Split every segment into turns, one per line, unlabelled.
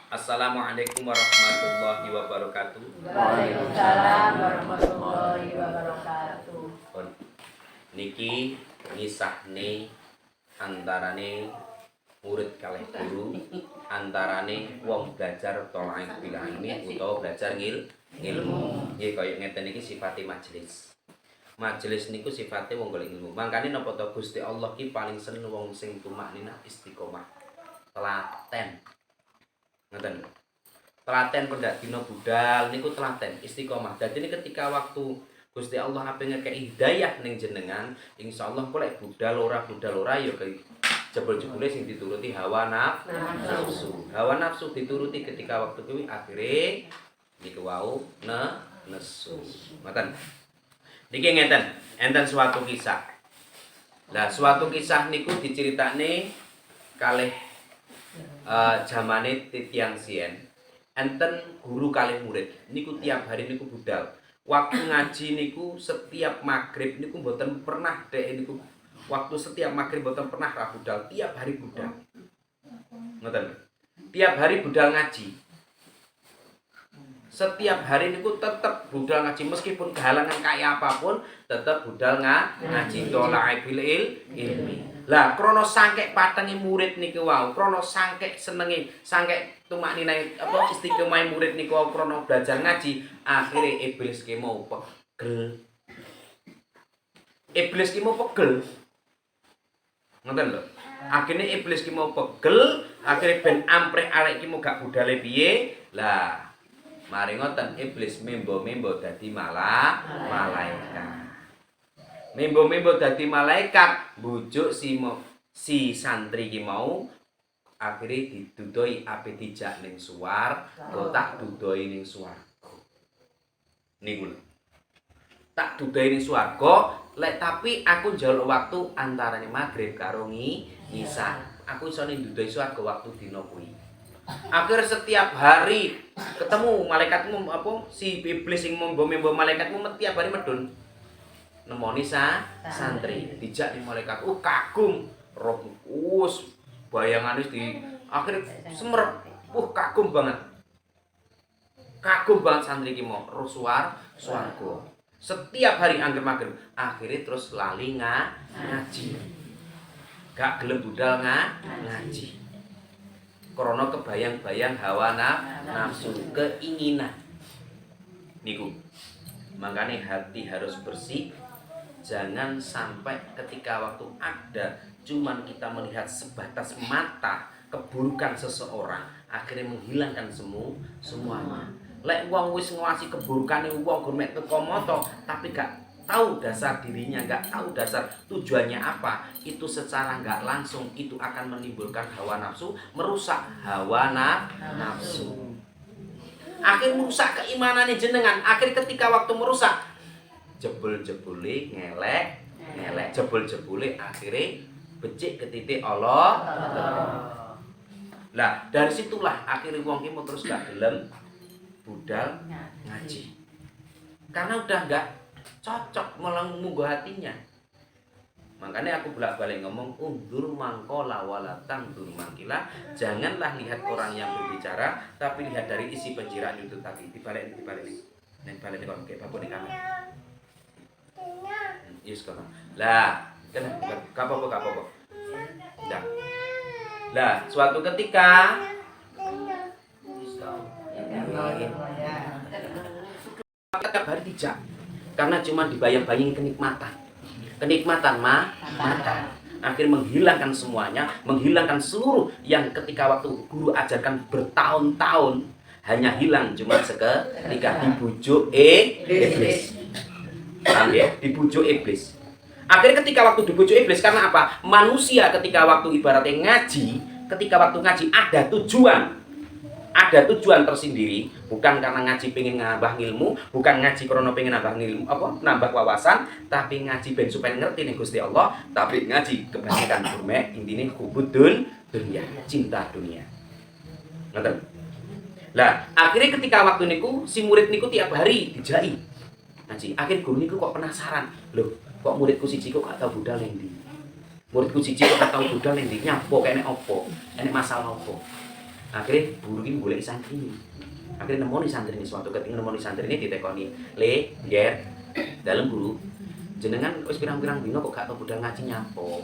Assalamualaikum warahmatullahi wabarakatuh.
Waalaikumsalam warahmatullahi wabarakatuh.
Pun niki ngisahne antarane murid kalih guru, antarane wong belajar tolak bil ilmi utawa belajar ilmu. Nggih kaya ngeten iki sifate majelis. Majelis niku sifate wong golek ilmu. Mangkane napa to Gusti Allah ki paling seneng wong sing tumakninah istiqomah. Telaten. Ngoten. Telaten pendak dina budal niku telaten istiqomah. Dadi ini ketika waktu Gusti Allah ape ngekeki hidayah ning jenengan, insyaallah kok lek budal ora ya jebul-jebule sing dituruti hawa nafsu. Hawa nafsu dituruti ketika waktu kuwi akhire niku wau nesu. Ngoten. Niki ngeten, enten suatu kisah. Lah suatu kisah niku diceritakne kalih zamane titiang sien. Enten guru kalih murid niku tiap hari niku budal. Waktu ngaji niku setiap maghrib niku mboten pernah dek niku. Waktu setiap maghrib mboten pernah ra budal, tiap hari budal. Ngoten. Tiap hari budal ngaji. Setiap hari niku tetep budal ngaji meskipun kehalangan kayak apapun tetep budal ngaji tolak bil ilmi. Lah krana sangkek patenge murid niku wau, krana sangkek senenge, sangkek tumakninae apa istiqomah murid niku wau krana belajar ngaji, akhire iblis ki mau pegel. Iblis ki mau pegel. Ngoten lho. Akhirnya iblis ki mau pegel, akhirnya ben ampreh arek ki mau gak budale piye. Lah mari ngoten iblis membo-membo dadi malaikat. Membo-membo dadi malaikat, bujuk si santri ki mau akhire didudoi ape dijak ning swarga, tak dudoi ning swarga. Niku lho. Tak dudoi ning swarga, lek tapi aku njaluk waktu antarane maghrib karo ngisah. Aku iso ning dudoi swarga waktu dina kuwi. Akhir setiap hari ketemu malaikatmu apa si iblis sing membo-membo malaikatmu tiap hari medun. Nemoni santri dijak ning malaikat. Kagum roh bayangan wis di akhir semerep. Kagum banget. Kagum banget santri ki mau roh swarga. Setiap hari angger maghrib akhirnya terus lali ngaji. Gak gelem budal ngaji. Krana kebayang-bayang hawa nafsu, keinginan. Niku. Makanya hati harus bersih. Jangan sampai ketika waktu ada cuman kita melihat sebatas mata keburukan seseorang akhirnya menghilangkan semuanya. Lek wong wis nguasi keburukane wong gourmet teko moto tapi gak tahu dasar dirinya, gak tahu dasar tujuannya apa, itu secara gak langsung itu akan menimbulkan hawa nafsu, merusak hawa nafsu. Akhir merusak keimanannya jenengan. Akhir ketika waktu merusak jebul-jebule ngelek, jebul-jebule akhirnya becik ke titik Allah. Lah dari situlah akhirnya wong ki terus gak gelem budal ngaji. Karena udah gak cocok munggo hatinya. Makanya aku bolak-balik ngomong undur mangkola walatang dur mangkila. Janganlah lihat orang yang berbicara, tapi lihat dari isi pencitraan itu tadi. Dibalik nih. Neng balik nih kok kayak bapak nih kamu. Yes kono. Lah, kan kapopo. Dah. Lah, suatu ketika tiap hari dijak. Karena cuma dibayang-bayangin kenikmatan mata. Akhir menghilangkan semuanya, menghilangkan seluruh yang ketika waktu guru ajarkan bertahun-tahun hanya hilang cuma seketika dibujuk iblis. Paham ya? Dibujuk iblis. Akhirnya ketika waktu dibujuk iblis karena apa? Manusia ketika waktu ibaratnya ngaji, ketika waktu ngaji ada tujuan. Ada tujuan tersendiri, bukan karena ngaji pengen nambah ilmu, bukan ngaji karena pengen nambah ilmu nambah wawasan, tapi ngaji ben supaya ngerti nih Gusti Allah, tapi ngaji kebanyakan gourmet intine hubudun dunia, cinta dunia. Ngoten. Lah, akhirnya ketika waktu niku si murid niku tiap hari dijai ngaji. Akhir guru niku kok penasaran, loh, kok muridku siji kok gak tau budal ning ndi? Muridku siji kok gak tau budal ning ndi? Nyapo kene opo? Enek masalah opo? Akhirnya guru ini golek santri. Akhirnya nemoni santri ini suatu ketika nemoni santri ini ditekoni, "Le, ger, dalam guru, jenengan wis pirang-pirang dino kok gak tau budal ngaji nyapo?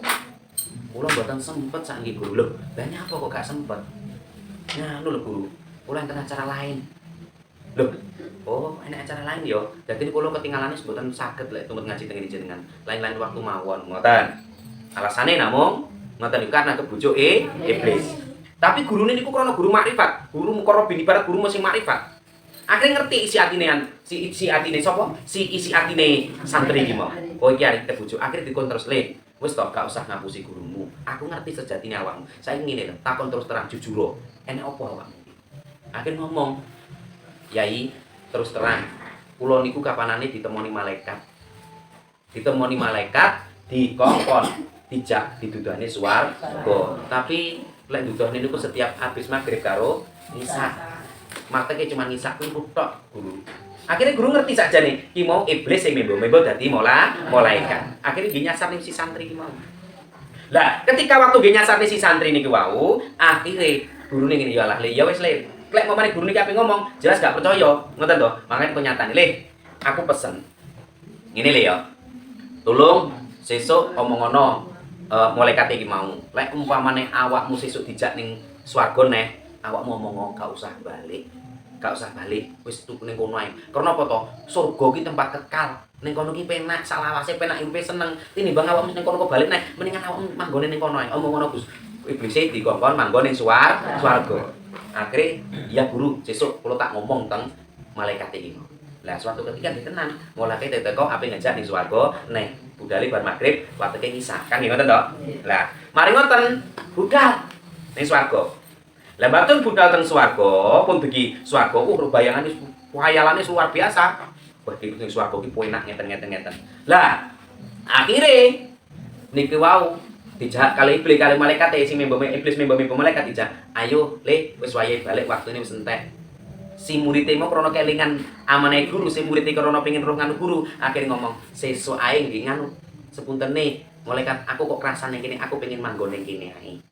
Kula mboten sempet saiki guru lho. Lah nyapa kok gak sempet? Nah, lho guru, kula enten acara lain." Loh, oh, enak acara lain yo. Dadi kula ketinggalane mboten saged lek tumpet ngaji teng jenengan. Lain-lain waktu mawon, ngoten. Alasane namung ngoten karena kebujuke iblis. Tapi gurune niku krana guru makrifat, guru mukarrabin ibarat guru sing makrifat. Akhirnya ngerti isi atine isi atine sapa? Isi atine santri iki mau. Oh iki arep kebujuk. Akhirnya dikon terus, "Le, wis to gak usah ngapusi gurumu. Aku ngerti sejatine awakmu. Saiki ngene lho, takon terus terang jujur. Enek apa awakmu?" Akhirnya ngomong, "Yai, terus terang, kula niku kapanane ditemoni malaikat. Ditemoni malaikat dikongkon dijak didudane swarga. Tapi lek duduhne niku setiap habis maghrib karo nisa. Makteke cuma nisa kuwi tok, guru." Akhirnya guru ngerti sakjane, ki mau iblis sing membo-membo dadi malaikat. Akhirnya nggih nyasarne si santri ki mau. Lah, ketika waktu nggih nyasarne si santri niki wau, akhirnya gurune ngene, "Ya Allah, Le, ya wis Le. Lek momane guru niki ape ngomong, jelas gak percaya." Ngoten to. Makane kenyataane, "Le, aku pesen. Ngene Le ya. Tolong sesuk omongono malaikat iki mau. Lek umpamane awakmu sesuk dijak ning swarga neh, awakmu omong gak usah balik. Gak usah balik, wis tuku ning kono ae. Karena apa to? Surga ki tempat kekal. Ning kono ki penak, salawase penak, uripe seneng. Tinimbang awakmu ning kono kok balik neh, mendingan awakmu manggone ning kono ae. Omong ngono Gus. Iblis dikongkon manggon ning swarga. Akhire, "Ya guru, sesuk kula tak ngomong teng malaikat iki." Lah suatu ketika ditenan, malaikat teko ape ngejak ning swarga, neh budale bar magrib, wateke ngisah. Kan ngoten to? Lah, mari ngoten, budal ning swarga. Lah mboten budal teng swarga, pun dugi swarga bayangane khayalane luar biasa. Wah, iki ning swarga iki enak ngeten. Lah, akhire niki wau dijak kali iblis kali malaikat sing iblis membo malaikat dijak, "Ayo, Le, wis wayahe balik waktune wis entek." Si muridé mau krana kelingan amane guru, si muridé krana pengin roh nganu guru, akhire ngomong, "Sesuk ae nggih nganu, sepuntene malaikat aku kok krasane kene, aku pengen manggon ning kene ae."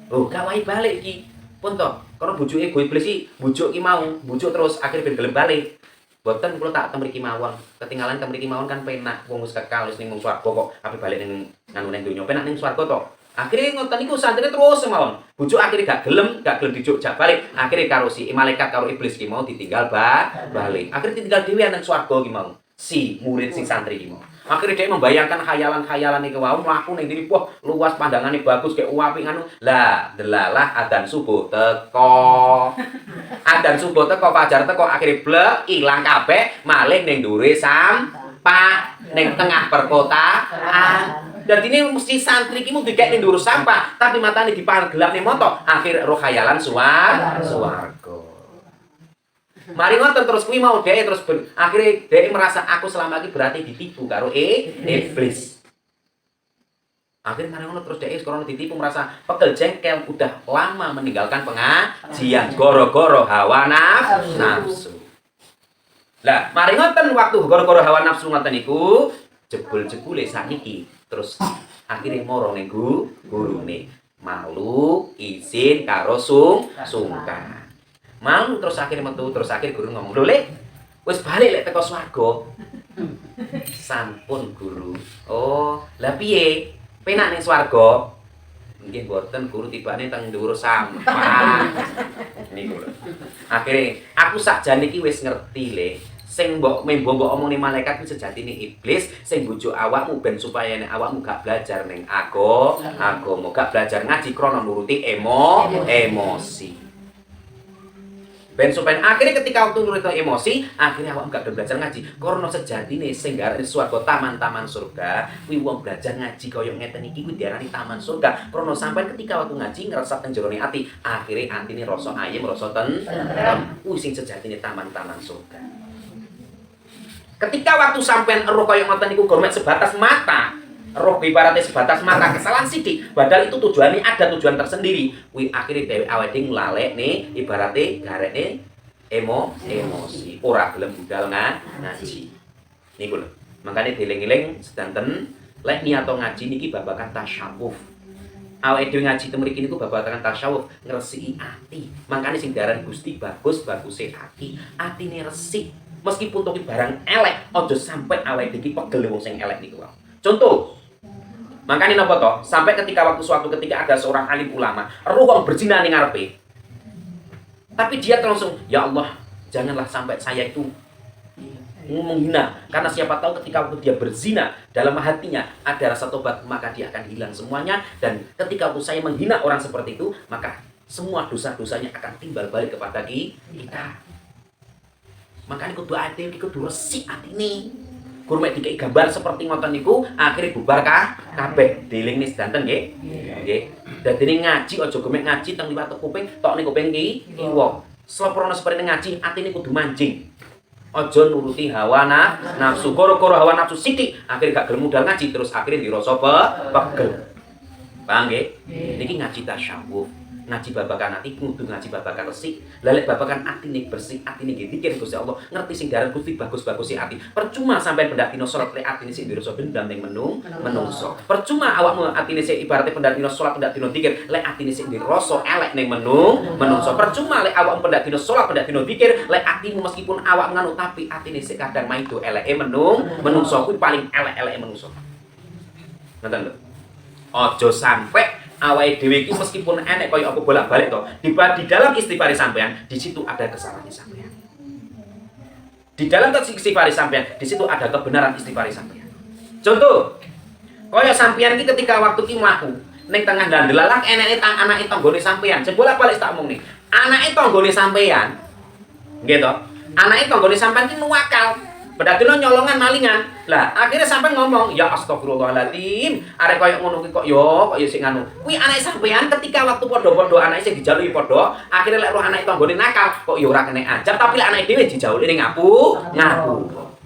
Oh, gak wae balik iki. Pun to, karena bujuke go iblis iki, bujuk ki mau, bujuk terus akhirnya ben gelem balik. Boten kula tak temriki mawon. Ketinggalan temriki mawon kan penak wong wis kekal wis ning swarga kok ape balik ning nganu ning donya. Penak ning swarga to. Akhirnya ngoten niku santri terus mawon. Bujuk akhirnya gak gelem dijuk jak balik. Akhirnya karo si malaikat karo iblis ki mau ditinggal balik. Akhirnya ditinggal dhewe nang swarga ki mau. Si murid sing santri ki mau. Akhirnya dia membayangkan khayalan-khayalan iki wau mlaku ning ndi wah luas pandangane bagus kayak apik nganu. Lah, delalah adzan subuh teko. Adzan subuh teko fajar teko akhirnya blek ilang kabeh malih ning ndure sampah ning tengah perkotaan. Dadi ini mesti santri iki mung dikek ning ndure sampah, tapi matane dipangan gelap ning moto, akhir roh khayalan swarga. Mari ngoten terus kuwi mau dhek terus akhirnya dhek merasa aku selama ini berarti ditipu karo iblis. Akhirnya mari ngono terus dhek sekarang ditipu merasa pegel jengkel udah lama meninggalkan pengajian goro-goro hawa nafsu. Lah, mari ngoten waktu goro-goro hawa nafsu ngoten niku jebul-jebule sakniki terus akhirnya moro ning gurune malu izin karo sungkan. Malu terus akhirnya metu terus akhir guru ngomong, "Lho Le, wis balik lek teko swarga." Sampun guru. "Oh, lah piye? Penak ning swarga?" "Nggih mboten guru tibane teng dhuwur sampah." Niku lho. Akhire aku sakjane iki wis ngerti Le. Sing mbok omongni malaikat ku sejatine iblis sing bujuk awakmu ben supaya nek awakmu gak belajar ning agama, gak belajar ngaji krana nuruti emosi. Ben supaya akhirnya ketika waktu nurut emosi, akhirnya awak gak belajar ngaji. Karena sejatine sing garane swarga taman-taman surga, kuwi wong belajar ngaji kaya ngeten iki kuwi diarani taman surga. Karena sampai ketika waktu ngaji ngeresap teng jerone ati, akhirnya atine rasa ayem, rasa tentrem. Kuwi sing sejatine taman-taman surga. Ketika waktu sampean roh kaya ngoten niku gormet sebatas mata, roh ibaratnya sebatas mata kesalahan sidik, padahal itu tujuannya ada tujuan tersendiri. Kuwi akhirnya dhewe awake nglalekne ibaratnya garekne emosi, ora gelem budal ngaji. Niku lho. Makane dieling-eling sedanten lek niat ngaji niki babagan tasyawuf. Awake dhewe ngaji teng mriki niku babagan tasawuf, ngresiki ati. Mangkane sing diarani Gusti baguse ati. Atine resik. Meskipun toki barang elek, aja sampai awake dhewe iki pegel wong sing elek niku. Contoh, makanya napa toh? Sampai suatu ketika ada seorang alim ulama, roh wong berzina ning ngarepe. Tapi dia langsung, ya Allah, janganlah sampai saya itu menghina. Karena siapa tahu ketika waktu dia berzina, dalam hatinya ada rasa tobat, maka dia akan hilang semuanya. Dan ketika waktu saya menghina orang seperti itu, maka semua dosa-dosanya akan timbal balik kepada kita. Makanya kudu ati iki kudu resik atine. Gur mek dikek gambar seperti ngoten niku, akhire bubar kabeh. Diling nis danten nggih. Nggih. Dadine ngaji aja gemek ngaji teng liwat kuping, tok ning kuping kiwa. Sleprono seperti ngaji, atine kudu mancing. Aja nuruti hawa nafsu. Gara-gara hawa nafsu sithik, akhire gak gelem modal ngaji terus akhire dirasa pegel. Paham nggih? Niki ngaji tasawuf. Ngaji babakan ati kudu ngaji babakan resik. Lelek babakan atine bersih, atine nggih dikir Gusti Allah, ngerti sing daran Gusti bagus-bagusi ati. Percuma sampean pendak dina salat lek atine sik dirasa dendam ning menungso. Percuma awakmu atine sik ibarate pendak dina salat pendak dina dikir lek atine sik dirasa elek ning menungso. Percuma lek awakmu pendak dina salat pendak dina dikir lek atimu meskipun awak nganu tapi atine sik kadang maido eleke menungso kuwi paling elek-eleke menungso. Ngoten lho. Aja sampai awake dhewe iki meskipun enek kaya apa bolak-balik to, di dalam istighfar sampean, di situ ada kesalahan sampean. Di dalam istighfar sampean, di situ ada kebenaran istighfar sampean. Contoh, kaya sampean iki ketika waktu ki mlaku ning tengah dalan eneke anake tanggane sampean. Sing bolak-balik tak omong nih. Anake tanggane sampean, nggih to? Anake tanggane sampean ki nuwakal. Pedhatino nyolongan malingan. Lah, akhirnya sampai ngomong, "Ya astagfirullahaladzim, arek koyo ngono ki kok ya sing anu." Kuwi anake sampean ketika waktu padha-padha anake sing dijaluki padha, akhirnya lek roh anake tanggane nakal, kok ya ora kena ajar, tapi lek anake dhewe dijaluki ning ngapu.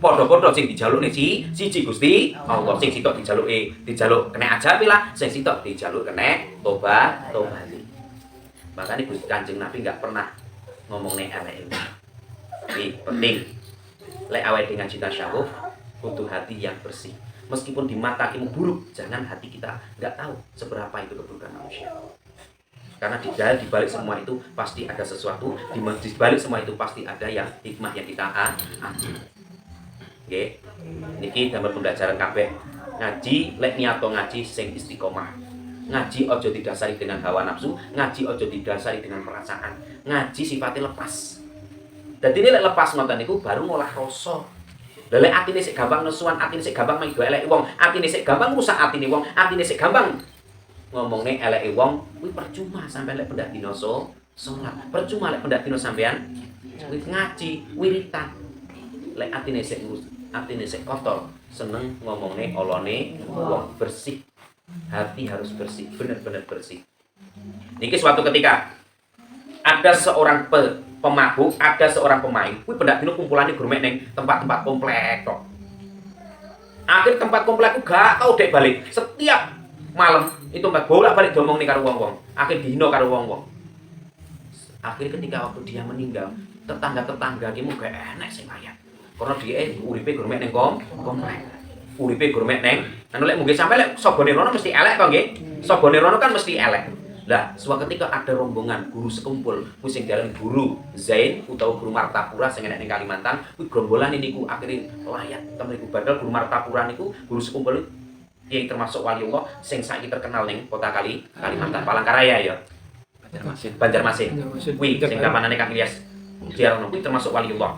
Padha-padha sing dijalukne siji Gusti Allah, sing sitok dijaluk kena ajar pilah, sing sitok dijaluk kena tobat. Makanya Gusti Kanjeng Nabi enggak pernah ngomong nek elek. Ini penting. Lek awake dengan cita tasawuf butuh hati yang bersih. Meskipun di mata kita buruk, jangan hati kita nggak tahu seberapa itu keburukan manusia. Karena di balik semua itu pasti ada sesuatu, di balik semua itu pasti ada yang hikmah yang kita ambil. Oke, niki damel pembelajaran kabeh. Ngaji lek niato ngaji sing istiqomah. Ngaji ojo didasari dengan hawa nafsu, ngaji ojo didasari dengan perasaan. Ngaji sifatnya lepas. Dadi nek lepas ngoten niku baru ngolah rasa. Lek atine sik gampang nesuan, atine sik gampang maido elek wong, atine sik gampang rusak atine wong, atine sik gampang ngomongne eleke wong, kuwi percuma sampeyan lek pendak dina salat. Percuma lek pendak dina sampeyan ngaji, wiritan. Lek atine sik kotor, seneng ngomongne olone wong bersih. Hati harus bersih, benar-benar bersih. Niki suatu ketika ada seorang pemabuk, ada seorang pemain, kuwi pendak dino kumpulane gurmek ning tempat-tempat komplek kok. Akhir tempat komplek ku gak tau dek balik. Setiap malam itu mbak bolak-balik diomong nih karo wong-wong. Akhir dino karo wong-wong. Akhir ketika waktu dia meninggal, tetangga-tetangga ki muga enek sing layak. Karena dia uripe gurmek ning komplek. Uripe gurmek ning anu lek mungkin sampe lek sobone rono mesti elek kok nggih. Sobone rono kan mesti elek. Lah, suatu ketika ada rombongan guru sekumpul, kuwi sing diarani guru Zain utawa guru Martapura sing enek ning Kalimantan, kuwi grombolan niku akhire layat temen niku badal guru Martapura niku guru sekumpul yang termasuk waliullah sing saiki terkenal ning kota Kalimantan Palangkaraya ya. Banjarmasin. Kuwi sing kapanane Kang Ilyas. Diarono kuwi termasuk waliullah.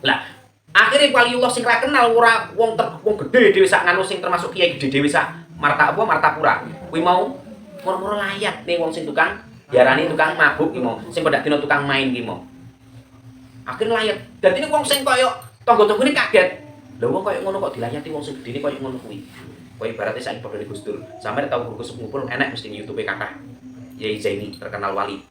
Lah, akhire waliullah sing ra kenal ora wong gedhe dhewe sak nganu sing termasuk kiai gedhe dhewe sak Martapura. Kuwi mau moro-moro layat nih wong sing tukang diarani tukang mabuk ki mau, sing pendak dina tukang main ki mau. Akhire layat. Dadi wong sing koyo tangga-tanggane kaget. Lha wong koyo ngono kok dilayati wong sing gedene koyo ngono kuwi. Koyo ibaratnya saiki padha Gus Dur. Sampe tau guru ngumpul enek mesti YouTube kathah. Yai Zaini terkenal wali.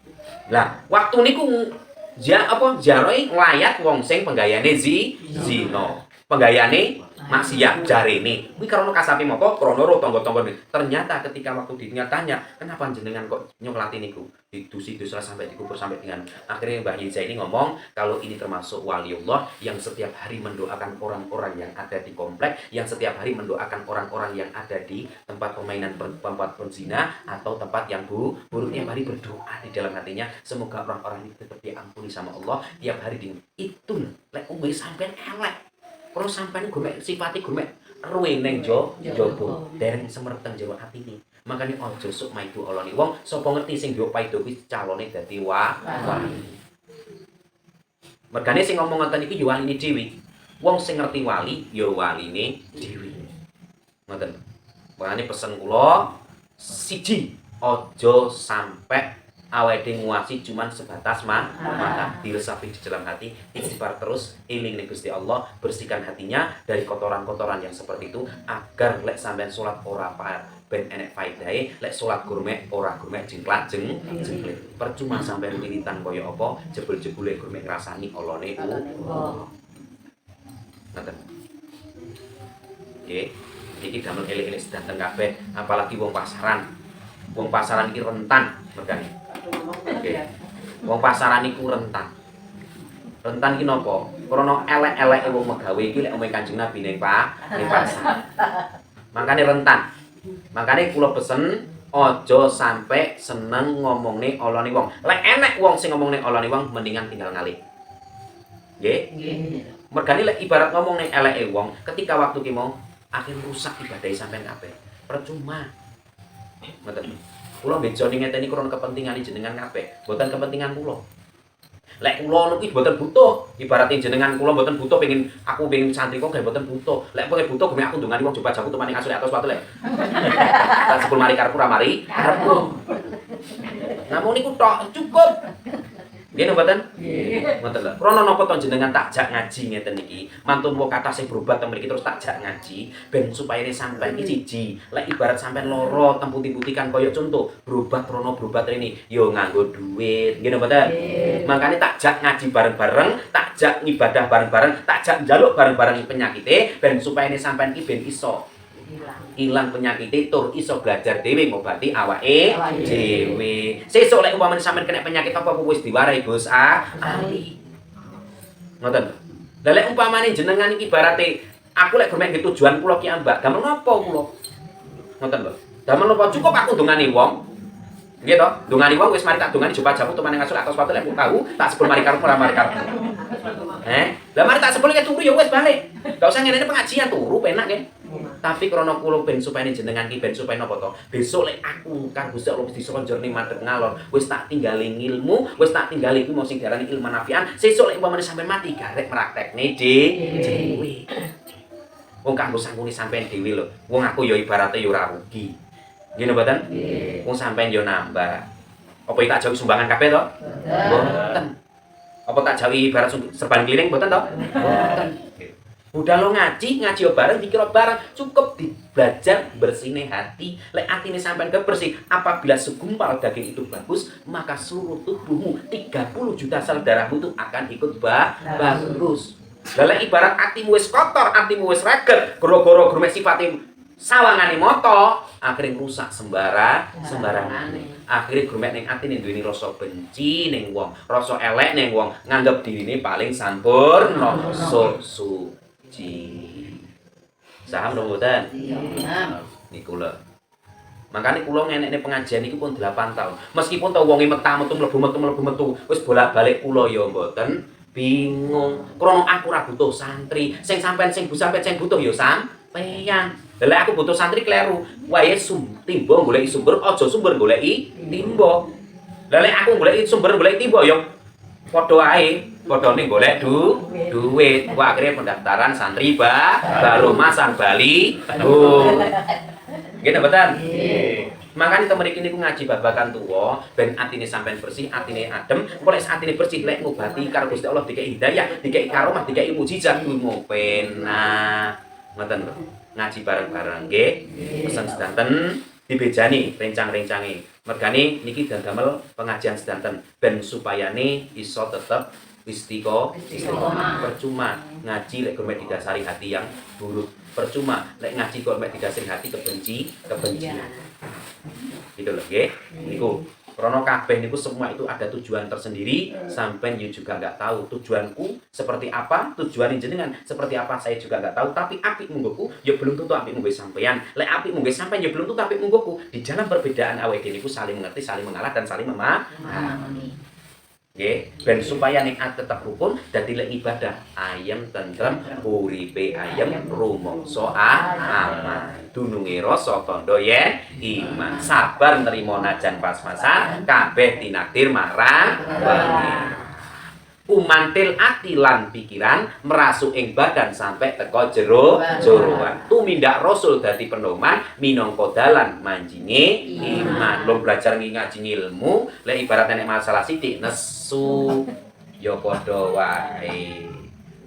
Lah, waktu niku ziarahe nglayat wong sing penggayane zina. Penggayane maksiat jarene. Kuwi karena kasape moko krana ro tangga-tanggane. Ternyata ketika waktu ditanya, kenapa jenengan kok nyoklati niku? Didusi-dus sampai dikubur sampai dengan akhirnya Mbah Yeza ini ngomong kalau ini termasuk waliullah yang setiap hari mendoakan orang-orang yang ada di komplek, yang setiap hari mendoakan orang-orang yang ada di tempat permainan tempat berzina atau tempat yang buruk tiap hari berdoa di dalam hatinya semoga orang-orang itu tetap diampuni sama Allah tiap hari di itu lek wis sampean elek terus sampean gue sifati gue ruwe neng jobo dereng semerteng jero atine. Makane aja sok maido olone wong, sapa ngerti sing yo paido kuwi calone dadi wali. Mergane sing ngomong ngoten iki yo waline dhewe. Wong sing ngerti wali yo waline dhewe. Ngoten. Makane pesen kula siji aja sampai awake nguasi cuman sebatas mata diresapi di dalam hati, istighfar terus, eling ning Gusti Allah, bersihkan hatinya dari kotoran-kotoran yang seperti itu agar lek sampean salat ora ben enek faedahe, lek salat gurmek ora gurmek jengklat jengklit. Percuma sampean wiritan kaya apa, jebul-jebule gurmek ngrasani olone ngoten. Nggih, iki damel eling-eling sedanten kabeh, apalagi wong pasaran. Wong pasaran iki rentan mergane. Oke. Wong pasaran iku rentan. Rentan iki napa? Krana elek-eleke wong megawe iki lek omong Kanjeng Nabi ning pasar. Mangkane rentan. Makane kula pesen aja sampai seneng ngomongne olone wong. Lek enek wong sing ngomongne olone wong mendingan tinggal ngalih. Nggih? Nggih. Mergane lek ibarat ngomongne eleke wong, ketika waktu ki mau akhir rusak ibadah sampean kabeh. Percuma. Mboten. Kula mbejoni ngeten iki krana kepentingan jenengan kabeh, mboten kepentingan kula. Lek kula niku mboten butuh, ibaratnya jenengan kula mboten butuh aku pengin santri kok mboten butuh. Lek pengen butuh gue aku ndongani wong coba jago temane kasul atas sepatu lek. Lah sepul mari karepku ra mari karepku. Namun niku tok cukup. Nggih mboten? Nggih. Mboten lho. Krana napa to jenengan takjak ngaji ngeten iki. Mantun wong kathah sing berobat teng mriki terus takjak ngaji ben supaya sampean iki siji. Lek ibarat sampean lara temputi-putikan kaya contoh berobat rono berobat rene yo nganggo duit. Nggih mboten? Makane takjak ngaji bareng-bareng, takjak ngibadah bareng-bareng, takjak njaluk bareng-bareng penyakite ben supaya sampean iki ben iso ilang penyakit tur iso belajar dhewe ngobati awake dhewe. Sesuk lek umpamane sampean kena penyakit apa wis diwarai Gus ahli. Ngoten. Lah lek umpamane jenengan iki ibarate aku lek gomek tujuan kula ki ambak, damel napa kula? Ngoten lho. Damel napa cukup aku ndongani wong. Nggih to? Ndongani wong wis mari tak ndongani coba jamu temane ngasul atas sepatu lek tahu tak sebul mari karep ora mari karep. Lah mari tak sebul turu ya wis balik. Enggak usah ngene pengajian turu penak nggih. Tapi krana kula ben supaya jenengan ki ben supaya napa to? Besok lek aku karo Gusti Allah wis diselonjorne madhep ngalor, wis tak tinggali ilmu, wis tak tinggali ku mau sing diarani ilmu nafian. Sesuk lek umpamane sampean mati garek praktekne dhewe. Wong kanggo sangkune sampean dhewe lho. Wong aku ya ibarate ya ora rugi. Nggih mboten? Nggih. Wong sampean ya nambah. Apa tak jawi sumbangan kabeh to? Mboten. Apa tak jawi ibarat serban keliling mboten to? Mboten. Udah lo ngaji yo bareng, dikira bareng, cukup belajar bersihne hati. Lek atine sampean bersih, apabila segumpal daging itu bagus, maka seluruh tubuhmu 30 juta sel darahmu itu akan ikut bagus. Lek ibarat atimu wis kotor, atimu wis reget, gara-gara grumek sifate sawangane moto, akhirnya rusak sembarangan. Akhirnya grumek ning atine duweni rasa benci ning wong, rasa elek ning wong, nganggep dirine paling sampurna. Saham dong mboten? Iya. Niku lho. Makane kula ngenekne pengajian iki pun 8 tahun. Meskipun tau wonge metu mlebu-metu wis bolak-balik kula ya mboten bingung. Krana aku ora butuh santri. Sing sampean sing butuh ya sampeyan. Lah aku butuh santri kleru. Wae timba goleki sumber, aja sumber goleki timba. Lah lek aku goleki sumber goleki timba ya padha ae. Padane golek duit. Wah, akhirnya pendaftaran santri baru masang Bali. Nggih ta mboten? Nggih. Makane temen iki niku ngaji babakan tuwa ben atine sampean bersih, atine adem. Engko lek atine bersih lek ngobati karo Gusti Allah dikek hidayah, dikek karomah, dikek mukjizat ilmu penak. Ngoten lho. Ngaji bareng-bareng nggih. Pesen sedanten dibejani rencang-rencange. Mergane niki damel pengajian sedanten ben supayane iso tetep
Istiqomah.
Percuma ngaji lek mek didasari hati yang buruk. Percuma lek ngaji kok mek didasari hati kebencian. Gitu loh, nggih. Niku Krono kabeh niku semua itu ada tujuan tersendiri, sampean juga nggak tahu tujuanku seperti apa, tujuan jenengan seperti apa saya juga nggak tahu, tapi apik munggoku ya belum tentu apik munggo sampean. Lek apik munggo sampean ya belum tentu apik munggoku. Di dalam perbedaan awake dhewe niku saling mengerti, saling mengalah dan saling memahami. Nggih, ben supaya nikmat tetap rukun dadi lek ibadah ayem tentrem uripe ayem rumangsa aman. Dununge rasa tandha yen iman sabar nrimo najan pas-pasan kabeh tinakdir marang wengi. Umantil ati lan pikiran merasuk ing badan sampai teko jeroan. Tumindak Rasul dadi pedoman minangka dalan manjinge iman. Lo belajar ngaji ilmu, lek ibarat nek masalah sithik nesu ya padha wae.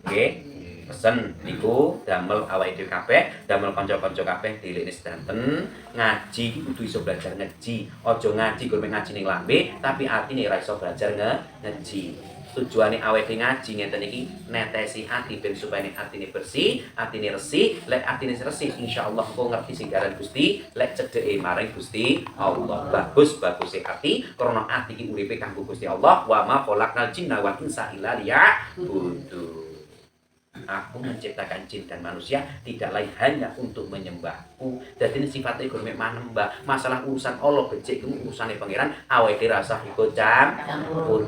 Nggih. Pesen niku damel awake dhewe kabeh, damel kanca-kanca kabeh dilekne sedanten ngaji kudu iso belajar ngaji. Aja ngaji gur ngaji ning lambe, tapi atine ora iso belajar ngaji. Tujuane awake ngaji ngeten iki netesi ati ben supaya atine bersih, atine resik. Lek atine resik insyaallah engko ngerti singgaran Gusti, lek cedheke maring Gusti Allah. Bagus-baguse ati krana ati iki uripe kanggo Gusti Allah. Wa ma khalaqnal jinna wal insa illa liya'budun. Aku menciptakan jin dan manusia tidak lain hanya untuk menyembahku. Jadi ini sifatnya gur mek manembah. Masalah urusan Allah becik ku urusane pangeran awake dhewe rasah ikut campur.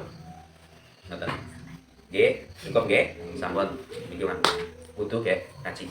Ngoten. Nggih, cukup nggih. Sampun iki mah. Kudu nggih ngaji.